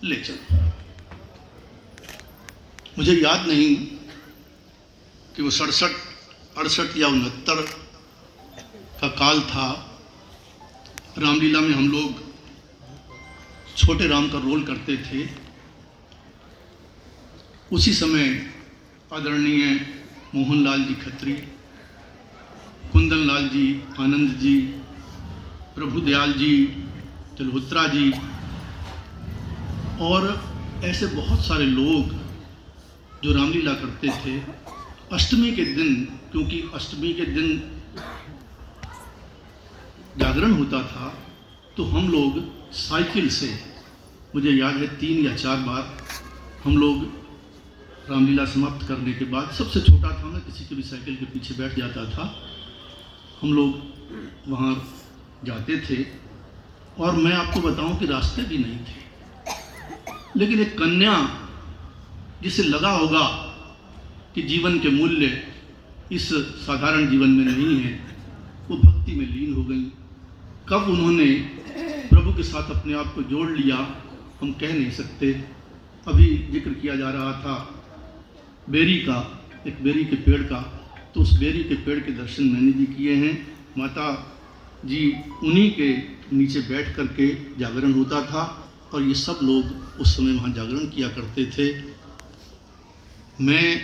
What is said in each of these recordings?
ले चलो। मुझे याद नहीं कि वो 67, 68 या 69 का काल था। रामलीला में हम लोग छोटे राम का रोल करते थे। उसी समय आदरणीय मोहनलाल जी खत्री, कुंदन लाल जी, आनंद जी, प्रभुदयाल जी, तिलहोत्रा जी और ऐसे बहुत सारे लोग जो रामलीला करते थे। अष्टमी के दिन, क्योंकि अष्टमी के दिन जागरण होता था, तो हम लोग साइकिल से, मुझे याद है 3 या 4 बार हम लोग रामलीला समाप्त करने के बाद, सबसे छोटा था मैं, किसी के भी साइकिल के पीछे बैठ जाता था, हम लोग वहाँ जाते थे। और मैं आपको बताऊं कि रास्ते भी नहीं थे, लेकिन एक कन्या जिसे लगा होगा कि जीवन के मूल्य इस साधारण जीवन में नहीं है, वो भक्ति में लीन हो गई। कब उन्होंने प्रभु के साथ अपने आप को जोड़ लिया हम कह नहीं सकते। अभी जिक्र किया जा रहा था बेरी का, एक बेरी के पेड़ का, तो उस बेरी के पेड़ के दर्शन मैंने भी किए हैं। माता जी उन्हीं के नीचे बैठ करके जागरण होता था और ये सब लोग उस समय वहाँ जागरण किया करते थे। मैं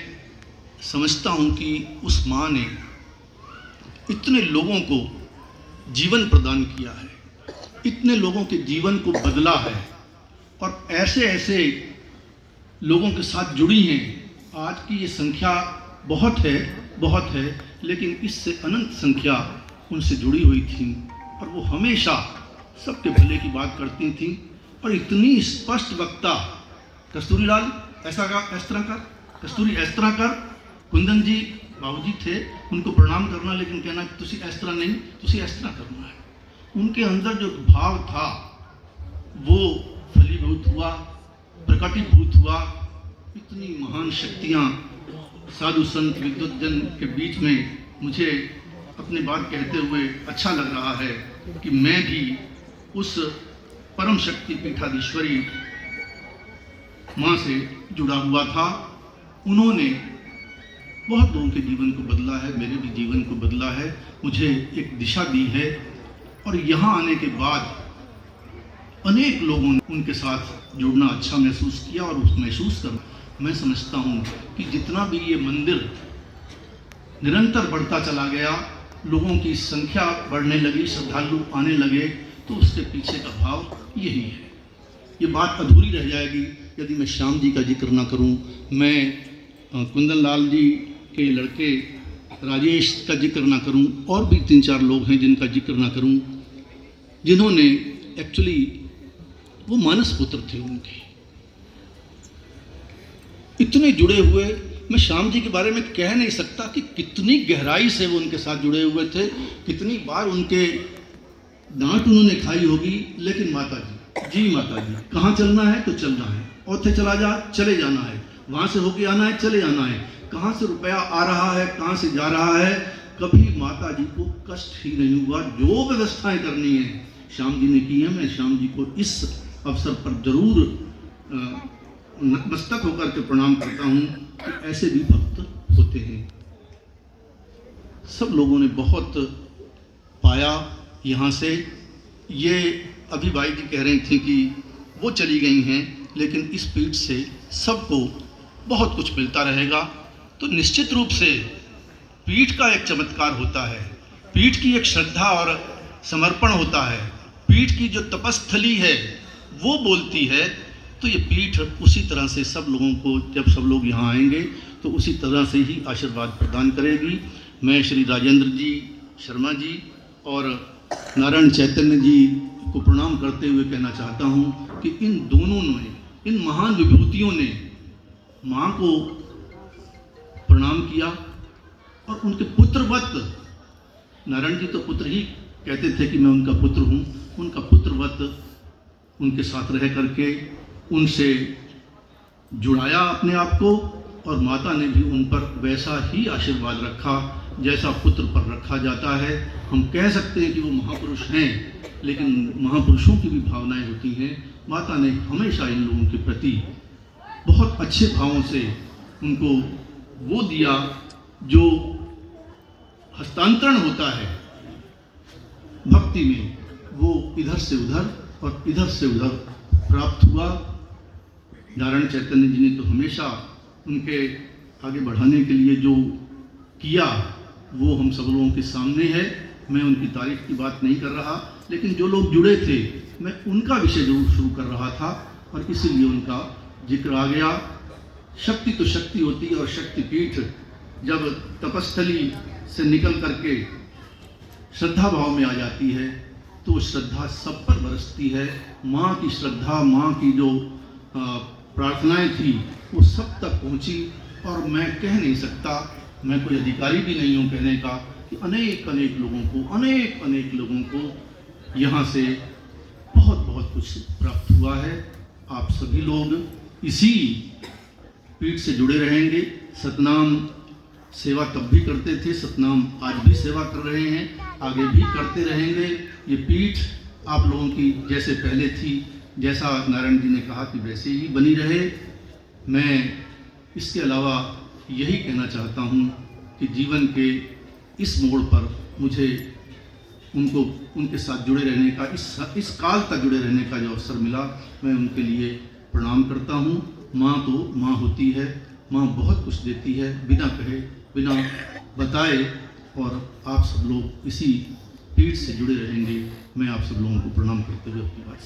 समझता हूँ कि उस माँ ने इतने लोगों को जीवन प्रदान किया है, इतने लोगों के जीवन को बदला है और ऐसे ऐसे लोगों के साथ जुड़ी हैं। आज की ये संख्या बहुत है, लेकिन इससे अनंत संख्या उनसे जुड़ी हुई थी और वो हमेशा सबके भले की बात करती थी और इतनी स्पष्ट वक्ता। कस्तूरी लाल ऐसा कर, इस तरह कर, कस्तूरी इस तरह कर। कुंदन जी बाबूजी थे, उनको प्रणाम करना, लेकिन कहना कि तुसी इस तरह नहीं, तुसी इस तरह करना है। उनके अंदर जो भाव था वो फलीभूत हुआ, प्रकटीभूत हुआ। इतनी महान शक्तियाँ साधु संत विद्वज्जन के बीच में, मुझे अपनी बात कहते हुए अच्छा लग रहा है कि मैं भी उस परम शक्ति पीठाधीश्वरी माँ से जुड़ा हुआ था। उन्होंने बहुत लोगों के जीवन को बदला है, मेरे भी जीवन को बदला है, मुझे एक दिशा दी है। और यहाँ आने के बाद अनेक लोगों ने उनके साथ जुड़ना अच्छा महसूस किया और उस महसूस कर मैं समझता हूँ कि जितना भी ये मंदिर निरंतर बढ़ता चला गया, लोगों की संख्या बढ़ने लगी, श्रद्धालु आने लगे, तो उसके पीछे का भाव यही है। ये बात अधूरी रह जाएगी यदि मैं श्याम जी का जिक्र ना करूं। मैं कुंदन लाल जी के लड़के राजेश का जिक्र ना करूं, और भी 3-4 लोग हैं जिनका जिक्र ना करूं, जिन्होंने एक्चुअली वो मानस पुत्र थे उनके, इतने जुड़े हुए। मैं श्याम जी के बारे में कह नहीं सकता कि कितनी गहराई से वो उनके साथ जुड़े हुए थे, कितनी बार उनके डांट उन्होंने खाई होगी। लेकिन माता जी कहाँ चलना है तो चलना है, औथे चला जा, चले जाना है, वहाँ से होके आना है, चले आना है, कहाँ से रुपया आ रहा है, कहाँ से जा रहा है, कभी माता जी को कष्ट ही नहीं हुआ। जो व्यवस्थाएं करनी है श्याम जी ने की है। मैं श्याम जी को इस अवसर पर जरूर नतमस्तक होकर के प्रणाम करता हूँ कि ऐसे भी भक्त होते हैं। सब लोगों ने बहुत पाया यहाँ से। ये अभी भाई जी कह रही थी कि वो चली गई हैं, लेकिन इस पीठ से सबको बहुत कुछ मिलता रहेगा। तो निश्चित रूप से पीठ का एक चमत्कार होता है, पीठ की एक श्रद्धा और समर्पण होता है, पीठ की जो तपस्थली है वो बोलती है। तो ये पीठ उसी तरह से सब लोगों को, जब सब लोग यहाँ आएंगे तो उसी तरह से ही आशीर्वाद प्रदान करेगी। मैं श्री राजेंद्र जी शर्मा जी और नारायण चैतन्य जी को प्रणाम करते हुए कहना चाहता हूँ कि इन दोनों ने, इन महान विभूतियों ने माँ को प्रणाम किया और उनके पुत्रवत, नारायण जी तो पुत्र ही कहते थे कि मैं उनका पुत्र हूँ, उनका पुत्रवत उनके साथ रह करके उनसे जुड़ाया अपने आप को, और माता ने भी उन पर वैसा ही आशीर्वाद रखा जैसा पुत्र पर रखा जाता है। हम कह सकते हैं कि वो महापुरुष हैं, लेकिन महापुरुषों की भी भावनाएं होती हैं माता ने हमेशा इन लोगों के प्रति बहुत अच्छे भावों से उनको वो दिया जो हस्तांतरण होता है भक्ति में, वो इधर से उधर और इधर से उधर प्राप्त हुआ। नारायण चैतन्य जी ने तो हमेशा उनके आगे बढ़ाने के लिए जो किया वो हम सब लोगों के सामने है। मैं उनकी तारीफ की बात नहीं कर रहा, लेकिन जो लोग जुड़े थे मैं उनका विषय जरूर शुरू कर रहा था और इसीलिए उनका जिक्र आ गया। शक्ति तो शक्ति होती है और शक्तिपीठ जब तपस्थली से निकल करके श्रद्धा भाव में आ जाती है तो श्रद्धा सब पर बरसती है। माँ की श्रद्धा, माँ की जो प्रार्थनाएं थी वो सब तक पहुँची और मैं कह नहीं सकता, मैं कोई अधिकारी भी नहीं हूँ कहने का कि अनेक अनेक लोगों को यहाँ से बहुत कुछ प्राप्त हुआ है। आप सभी लोग इसी पीठ से जुड़े रहेंगे। सतनाम सेवा तब भी करते थे, सतनाम आज भी सेवा कर रहे हैं, आगे भी करते रहेंगे। ये पीठ आप लोगों की जैसे पहले थी, जैसा नारायण जी ने कहा कि वैसे ही बनी रहे। मैं इसके अलावा यही कहना चाहता हूँ कि जीवन के इस मोड़ पर मुझे उनके साथ जुड़े रहने का, इस काल तक जुड़े रहने का जो अवसर मिला, मैं उनके लिए प्रणाम करता हूँ। माँ तो माँ होती है, माँ बहुत कुछ देती है बिना कहे बिना बताए, और आप सब लोग इसी पीठ से जुड़े रहेंगे। मैं आप सब लोगों को प्रणाम करते हुए अपनी बात